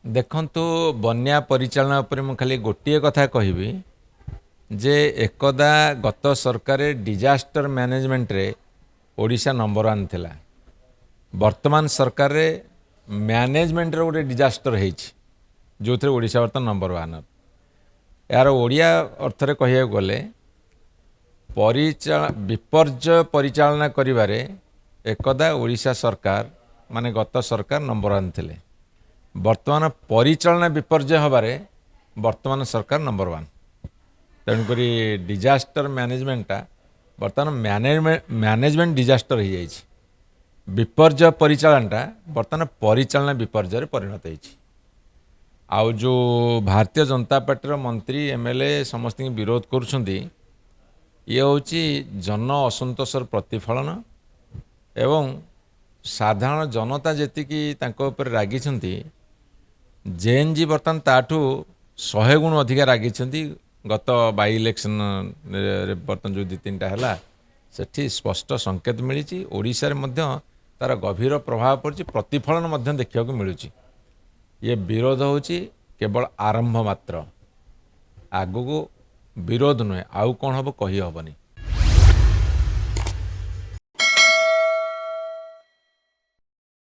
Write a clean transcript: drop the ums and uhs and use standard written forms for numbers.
ଦେଖନ୍ତୁ ବନ୍ୟା ପରିଚାଳନା ଉପରେ ମୁଁ ଖାଲି ଗୋଟିଏ କଥା କହିବି ଯେ ଏକଦା ଗତ ସରକାର ଡିଜାଷ୍ଟର ମ୍ୟାନେଜମେଣ୍ଟରେ ଓଡ଼ିଶା ନମ୍ବର ୱାନ୍ ଥିଲା। ବର୍ତ୍ତମାନ ସରକାରରେ ମ୍ୟାନେଜମେଣ୍ଟର ଗୋଟେ ଡିଜାଷ୍ଟର ହେଇଛି ଯେଉଁଥିରେ ଓଡ଼ିଶା ବର୍ତ୍ତମାନ ନମ୍ବର ୱାନ୍। ଏହାର ଓଡ଼ିଆ ଅର୍ଥରେ କହିବାକୁ ଗଲେ ବିପର୍ଯ୍ୟୟ ପରିଚାଳନା କରିବାରେ ଏକଦା ଓଡ଼ିଶା ସରକାର ମାନେ ଗତ ସରକାର ନମ୍ବର ୱାନ୍ ଥିଲେ। ବର୍ତ୍ତମାନ ପରିଚାଳନା ବିପର୍ଯ୍ୟୟ ହେବାରେ ବର୍ତ୍ତମାନ ସରକାର ନମ୍ବର ୱାନ୍। ତେଣୁକରି ଡିଜାଷ୍ଟର ମ୍ୟାନେଜମେଣ୍ଟଟା ବର୍ତ୍ତମାନ ମ୍ୟାନେଜମେଣ୍ଟ ଡିଜାଷ୍ଟର ହେଇଯାଇଛି। ବିପର୍ଯ୍ୟୟ ପରିଚାଳନାଟା ବର୍ତ୍ତମାନ ପରିଚାଳନା ବିପର୍ଯ୍ୟୟରେ ପରିଣତ ହେଇଛି। ଆଉ ଯେଉଁ ଭାରତୀୟ ଜନତା ପାର୍ଟିର ମନ୍ତ୍ରୀ ଏମଏଲଏ ସମସ୍ତଙ୍କୁ ବିରୋଧ କରୁଛନ୍ତି, ଇଏ ହେଉଛି ଜନ ଅସନ୍ତୋଷର ପ୍ରତିଫଳନ ଏବଂ ସାଧାରଣ ଜନତା ଯେତିକି ତାଙ୍କ ଉପରେ ରାଗିଛନ୍ତି, ଜେଏନ୍ଜି ବର୍ତ୍ତମାନ ତାଠୁ 100 ଗୁଣ ଅଧିକା ରାଗିଛନ୍ତି। ଗତ ବାଇ ଇଲେକ୍ସନରେ ବର୍ତ୍ତମାନ ଯେଉଁ 2-3ଟା ହେଲା ସେଠି ସ୍ପଷ୍ଟ ସଂକେତ ମିଳିଛି। ଓଡ଼ିଶାରେ ମଧ୍ୟ ତାର ଗଭୀର ପ୍ରଭାବ ପଡ଼ିଛି, ପ୍ରତିଫଳନ ମଧ୍ୟ ଦେଖିବାକୁ ମିଳୁଛି। ଇଏ ବିରୋଧ ହେଉଛି କେବଳ ଆରମ୍ଭ ମାତ୍ର, ଆଗକୁ ବିରୋଧ ନୁହେଁ, ଆଉ କ'ଣ ହେବ କହି ହେବନି।